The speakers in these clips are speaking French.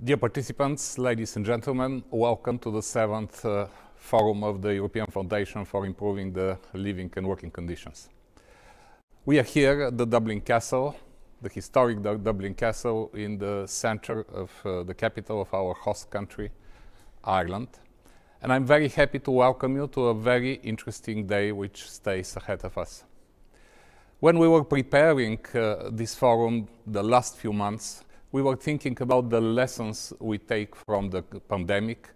Dear participants, ladies and gentlemen, welcome to the 7th Forum of the European Foundation for Improving the Living and Working Conditions. We are here at the Dublin Castle, the historic Dublin Castle in the center of the capital of our host country, Ireland. And I'm very happy to welcome you to a very interesting day which stays ahead of us. When we were preparing this forum the last few months, we were thinking about the lessons we take from the pandemic,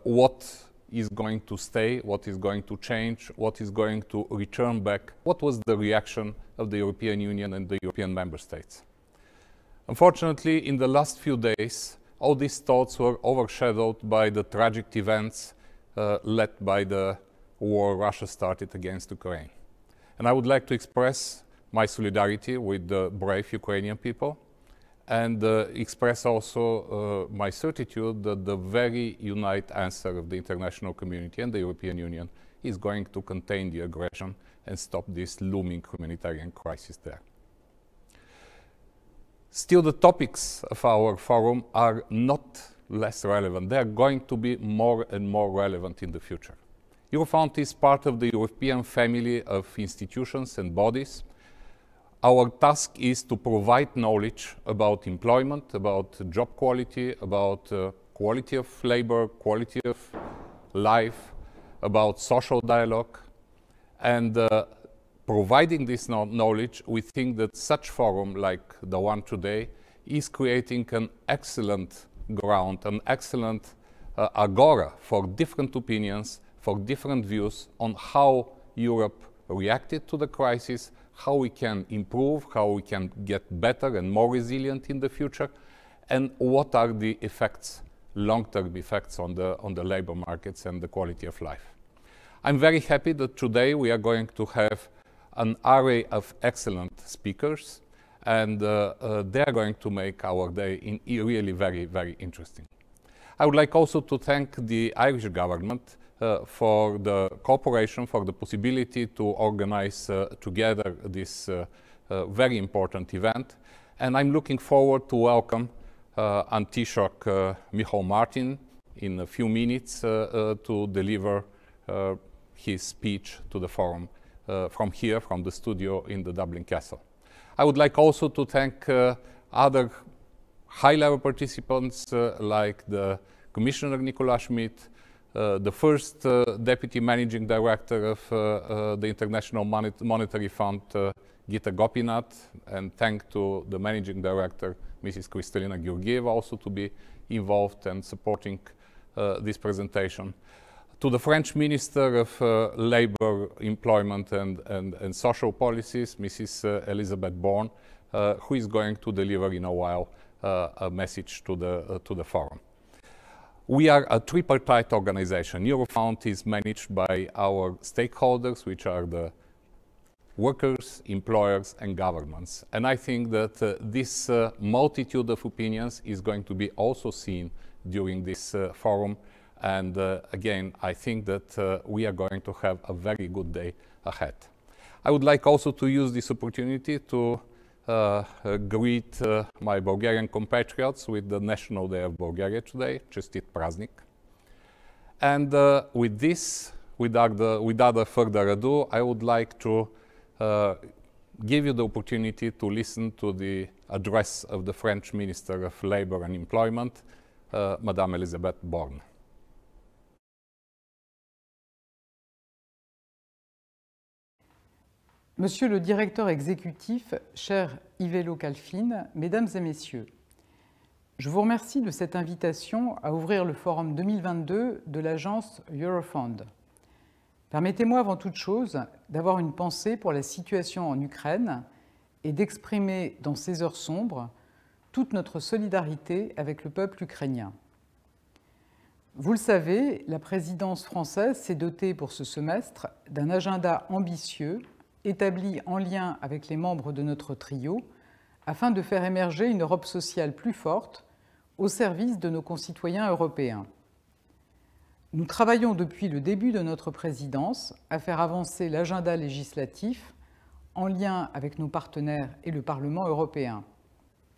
what is going to stay, what is going to change, what is going to return back, what was the reaction of the European Union and the European member states. Unfortunately, in the last few days, all these thoughts were overshadowed by the tragic events led by the war Russia started against Ukraine. And I would like to express my solidarity with the brave Ukrainian people and express also my certitude that the very united answer of the international community and the European Union is going to contain the aggression and stop this looming humanitarian crisis there. Still, the topics of our forum are not less relevant. They are going to be more and more relevant in the future. Eurofound is part of the European family of institutions and bodies. Our task is to provide knowledge about employment, about job quality, about quality of labor, quality of life, about social dialogue. And providing this knowledge, we think that such forum like the one today is creating an excellent ground, an excellent agora for different opinions, for different views on how Europe reacted to the crisis, how we can improve, how we can get better and more resilient in the future, and what are the effects, long-term effects on the labor markets and the quality of life. I'm very happy that today we are going to have an array of excellent speakers, and they are going to make our day really very, very interesting. I would like also to thank the Irish government for the cooperation, for the possibility to organize together this very important event. And I'm looking forward to welcome An Taoiseach Micheál Martin in a few minutes to deliver his speech to the forum from here, from the studio in the Dublin Castle. I would like also to thank other high-level participants like the Commissioner Nicolas Schmit, the first Deputy Managing Director of the International Monetary Fund, Gita Gopinath, and thank to the Managing Director, Mrs. Kristalina Georgieva, also to be involved and supporting this presentation. To the French Minister of Labour, Employment and Social Policies, Mrs. Elisabeth Borne, who is going to deliver in a while a message to the forum. We are a tripartite organization. Eurofound is managed by our stakeholders, which are the workers, employers, and governments. And I think that this multitude of opinions is going to be also seen during this forum. And again, I think that we are going to have a very good day ahead. I would like also to use this opportunity to greet my Bulgarian compatriots with the National Day of Bulgaria today, Chestit Praznik. And with this, without further ado, I would like to give you the opportunity to listen to the address of the French Minister of Labour and Employment, Madame Elisabeth Borne. Monsieur le directeur exécutif, cher Ivайло Calfin, mesdames et messieurs, je vous remercie de cette invitation à ouvrir le Forum 2022 de l'agence Eurofound. Permettez-moi avant toute chose d'avoir une pensée pour la situation en Ukraine et d'exprimer dans ces heures sombres toute notre solidarité avec le peuple ukrainien. Vous le savez, la présidence française s'est dotée pour ce semestre d'un agenda ambitieux établi en lien avec les membres de notre trio, afin de faire émerger une Europe sociale plus forte au service de nos concitoyens européens. Nous travaillons depuis le début de notre présidence à faire avancer l'agenda législatif en lien avec nos partenaires et le Parlement européen.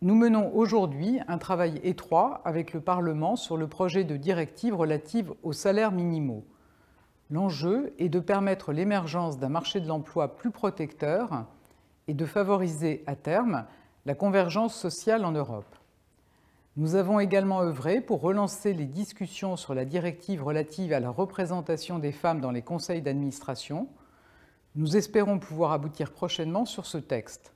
Nous menons aujourd'hui un travail étroit avec le Parlement sur le projet de directive relative aux salaires minimaux. L'enjeu est de permettre l'émergence d'un marché de l'emploi plus protecteur et de favoriser à terme la convergence sociale en Europe. Nous avons également œuvré pour relancer les discussions sur la directive relative à la représentation des femmes dans les conseils d'administration. Nous espérons pouvoir aboutir prochainement sur ce texte.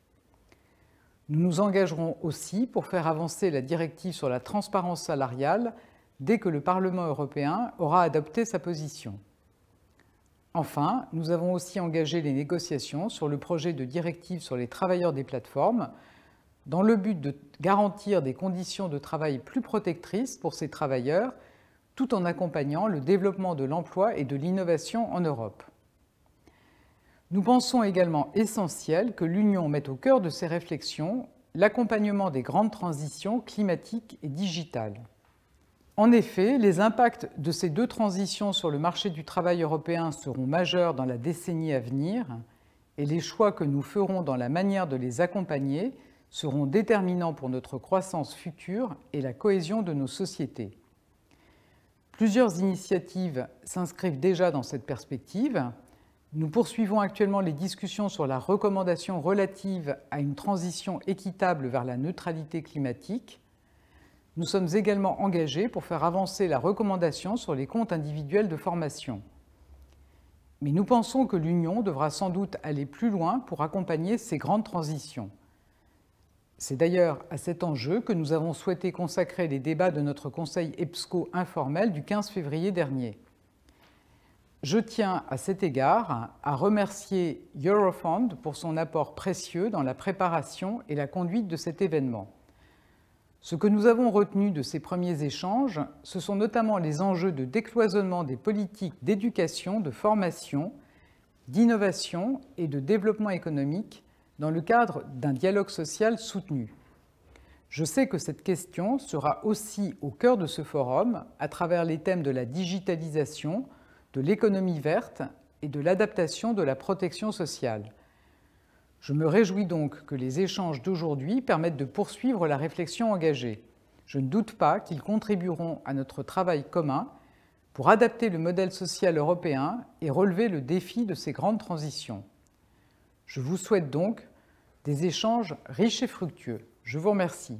Nous nous engagerons aussi pour faire avancer la directive sur la transparence salariale dès que le Parlement européen aura adopté sa position. Enfin, nous avons aussi engagé les négociations sur le projet de directive sur les travailleurs des plateformes, dans le but de garantir des conditions de travail plus protectrices pour ces travailleurs, tout en accompagnant le développement de l'emploi et de l'innovation en Europe. Nous pensons également essentiel que l'Union mette au cœur de ses réflexions l'accompagnement des grandes transitions climatiques et digitales. En effet, les impacts de ces deux transitions sur le marché du travail européen seront majeurs dans la décennie à venir et les choix que nous ferons dans la manière de les accompagner seront déterminants pour notre croissance future et la cohésion de nos sociétés. Plusieurs initiatives s'inscrivent déjà dans cette perspective. Nous poursuivons actuellement les discussions sur la recommandation relative à une transition équitable vers la neutralité climatique. Nous sommes également engagés pour faire avancer la recommandation sur les comptes individuels de formation. Mais nous pensons que l'Union devra sans doute aller plus loin pour accompagner ces grandes transitions. C'est d'ailleurs à cet enjeu que nous avons souhaité consacrer les débats de notre Conseil EPSCO informel du 15 février dernier. Je tiens à cet égard à remercier Eurofund pour son apport précieux dans la préparation et la conduite de cet événement. Ce que nous avons retenu de ces premiers échanges, ce sont notamment les enjeux de décloisonnement des politiques d'éducation, de formation, d'innovation et de développement économique dans le cadre d'un dialogue social soutenu. Je sais que cette question sera aussi au cœur de ce forum à travers les thèmes de la digitalisation, de l'économie verte et de l'adaptation de la protection sociale. Je me réjouis donc que les échanges d'aujourd'hui permettent de poursuivre la réflexion engagée. Je ne doute pas qu'ils contribueront à notre travail commun pour adapter le modèle social européen et relever le défi de ces grandes transitions. Je vous souhaite donc des échanges riches et fructueux. Je vous remercie.